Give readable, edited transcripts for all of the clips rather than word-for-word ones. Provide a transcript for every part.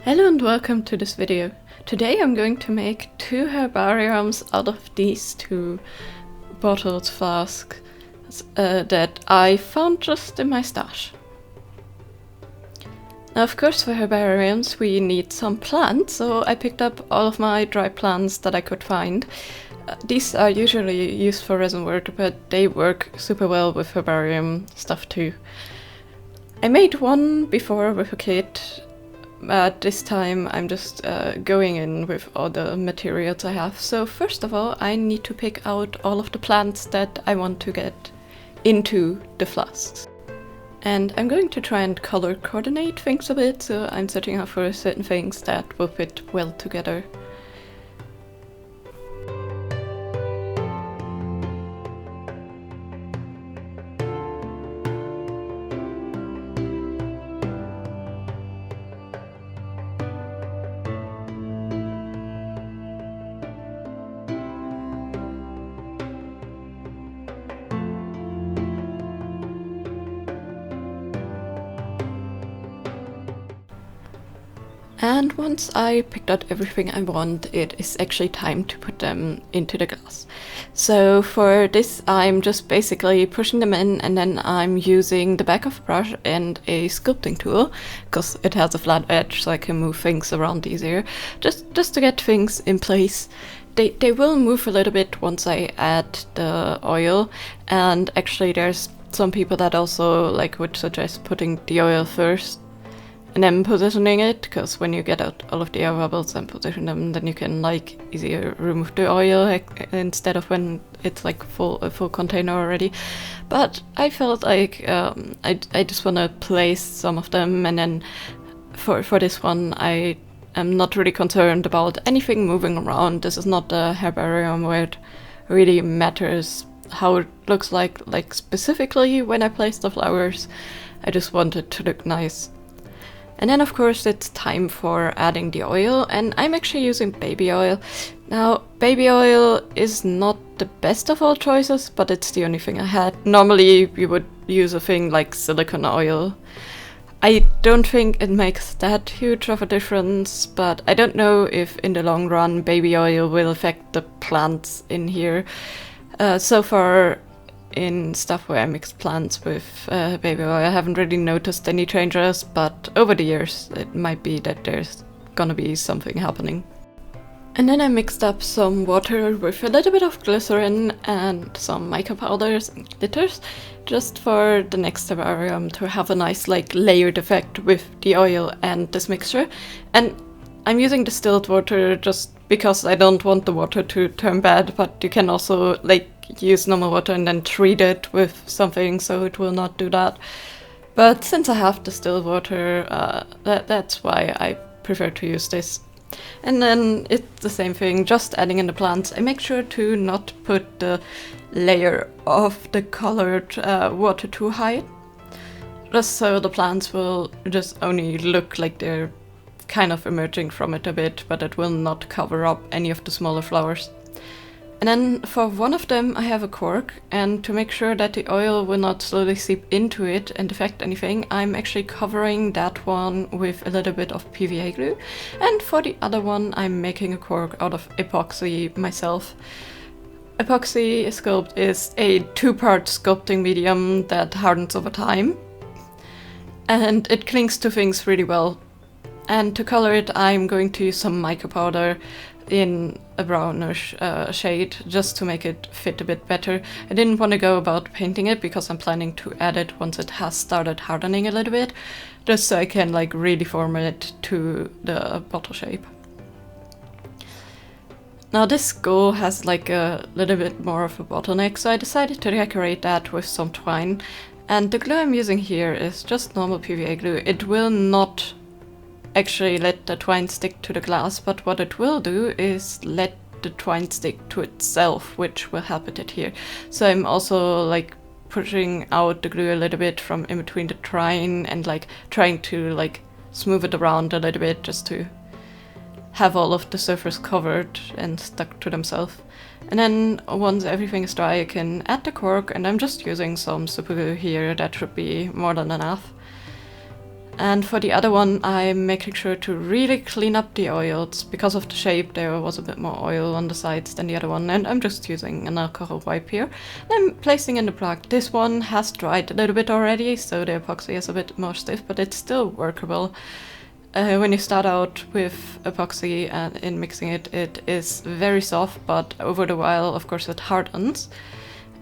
Hello and welcome to this video. Today I'm going to make 2 herbariums out of these 2 bottles, flasks that I found just in my stash. Now of course for herbariums we need some plants, so I picked up all of my dry plants that I could find. These are usually used for resin work, but they work super well with herbarium stuff too. I made one before with a kit. But this time I'm just going in with all the materials I have. So first of all I need to pick out all of the plants that I want to get into the flasks. And I'm going to try and color coordinate things a bit, so I'm searching out for certain things that will fit well together. And once I picked out everything I want, it is actually time to put them into the glass. So for this I'm just basically pushing them in, and then I'm using the back of a brush and a sculpting tool, because it has a flat edge so I can move things around easier, just to get things in place. They will move a little bit once I add the oil, and actually there's some people that also would suggest putting the oil first and then positioning it, because when you get out all of the air bubbles and position them, then you can easier remove the oil instead of when it's a full container already. But I felt like I just want to place some of them, and then for this one I am not really concerned about anything moving around. This is not a herbarium where it really matters how it looks like specifically when I place the flowers. I just want it to look nice. And then of course it's time for adding the oil, and I'm actually using baby oil. Now baby oil is not the best of all choices, but it's the only thing I had. Normally you would use a thing like silicone oil. I don't think it makes that huge of a difference, but I don't know if in the long run baby oil will affect the plants in here. So far in stuff where I mix plants with baby oil, I haven't really noticed any changes, but over the years it might be that there's gonna be something happening. And then I mixed up some water with a little bit of glycerin and some mica powders and glitters, just for the next herbarium to have a nice layered effect with the oil and this mixture. And I'm using distilled water just because I don't want the water to turn bad, but you can also use normal water and then treat it with something so it will not do that. But since I have distilled water, that's why I prefer to use this. And then it's the same thing, just adding in the plants. I make sure to not put the layer of the colored water too high, just so the plants will just only look like they're kind of emerging from it a bit, but it will not cover up any of the smaller flowers. And then for one of them I have a cork, and to make sure that the oil will not slowly seep into it and affect anything, I'm actually covering that one with a little bit of PVA glue. And for the other one I'm making a cork out of epoxy myself. Epoxy sculpt is a 2-part sculpting medium that hardens over time, and it clings to things really well. And to color it I'm going to use some mica powder in a brownish shade, just to make it fit a bit better. I didn't want to go about painting it because I'm planning to add it once it has started hardening a little bit, just so I can really form it to the bottle shape. Now this skull has a little bit more of a bottleneck, so I decided to decorate that with some twine. And the glue I'm using here is just normal PVA glue. It will not actually let the twine stick to the glass, but what it will do is let the twine stick to itself, which will help it adhere. So I'm also pushing out the glue a little bit from in between the twine and trying to smooth it around a little bit, just to have all of the surface covered and stuck to themselves. And then once everything is dry I can add the cork, and I'm just using some super glue here, that should be more than enough. And for the other one, I'm making sure to really clean up the oils. Because of the shape, there was a bit more oil on the sides than the other one, and I'm just using an alcohol wipe here. And I'm placing in the plug. This one has dried a little bit already, so the epoxy is a bit more stiff, but it's still workable. When you start out with epoxy and in mixing it, it is very soft, but over the while, of course, it hardens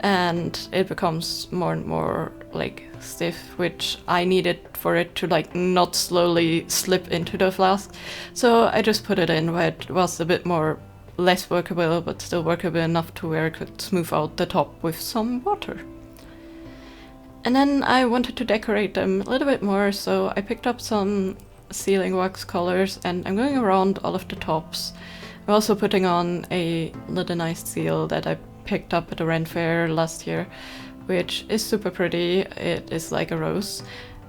and it becomes more and more like stiff, which I needed for it to like not slowly slip into the flask. So I just put it in where it was a bit more less workable, but still workable enough to where I could smooth out the top with some water. And then I wanted to decorate them a little bit more, so I picked up some sealing wax colors and I'm going around all of the tops. I'm also putting on a little nice seal that I picked up at the Ren Fair last year, which is super pretty. It is like a rose,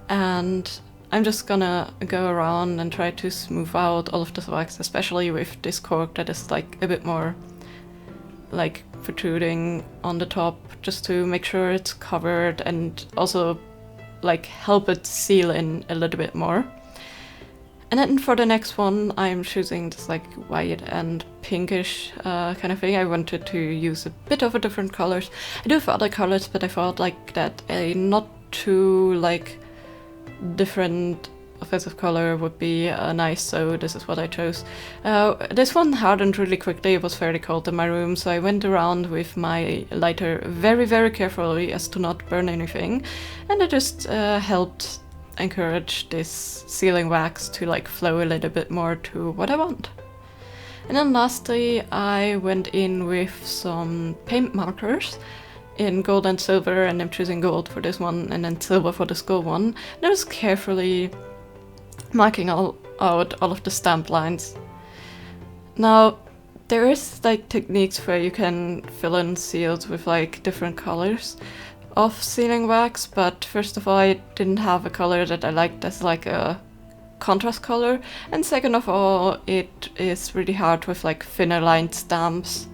and I'm just gonna go around and try to smooth out all of the wax, especially with this cork that is like a bit more like protruding on the top, just to make sure it's covered and also like help it seal in a little bit more. And then for the next one, I'm choosing this like white and pinkish kind of thing. I wanted to use a bit of a different colors. I do have other colors, but I thought like that a not too like different offensive color would be nice, so this is what I chose. This one hardened really quickly. It was fairly cold in my room, so I went around with my lighter very, very carefully as to not burn anything, and I just helped encourage this sealing wax to like flow a little bit more to what I want. And then lastly, I went in with some paint markers in gold and silver, and I'm choosing gold for this one and then silver for the skull one. And I was carefully marking out all of the stamp lines. Now, there is like techniques where you can fill in seals with like different colors of sealing wax, but first of all, I didn't have a color that I liked as like a contrast color, and second of all, it is really hard with like thinner lined stamps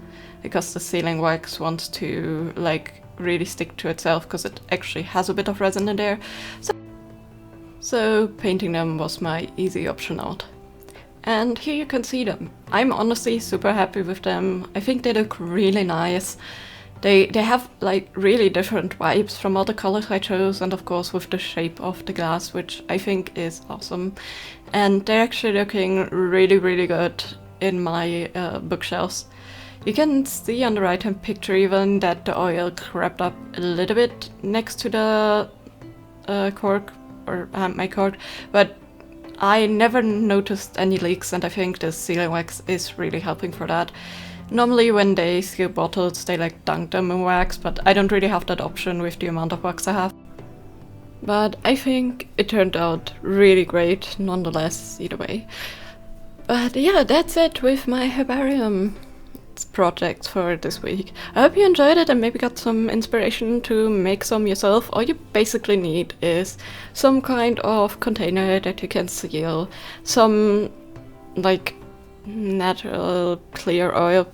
because the sealing wax wants to like really stick to itself because it actually has a bit of resin in there. So painting them was my easy option out. And here you can see them. I'm honestly super happy with them. I think they look really nice. They have like really different vibes from all the colors I chose, and of course with the shape of the glass, which I think is awesome. And they're actually looking really, really good in my bookshelves. You can see on the right hand picture even that the oil crept up a little bit next to the cork, or my cork, but I never noticed any leaks, and I think the sealing wax is really helping for that. Normally when they seal bottles, they like dunk them in wax, but I don't really have that option with the amount of wax I have. But I think it turned out really great nonetheless, either way. But yeah, that's it with my herbarium projects for this week. I hope you enjoyed it and maybe got some inspiration to make some yourself. All you basically need is some kind of container that you can seal, some like natural clear oil,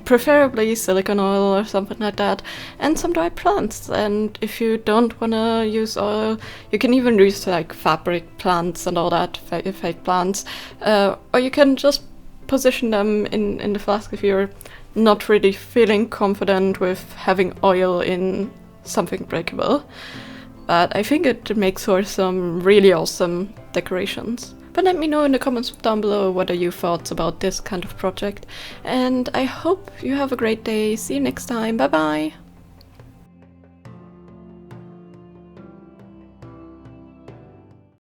preferably silicone oil or something like that, and some dry plants. And if you don't want to use oil, you can even use like fabric plants and all that, fake plants, or you can just position them in the flask if you're not really feeling confident with having oil in something breakable. But I think it makes for some really awesome decorations. But let me know in the comments down below what are your thoughts about this kind of project, and I hope you have a great day. See you next time. Bye bye!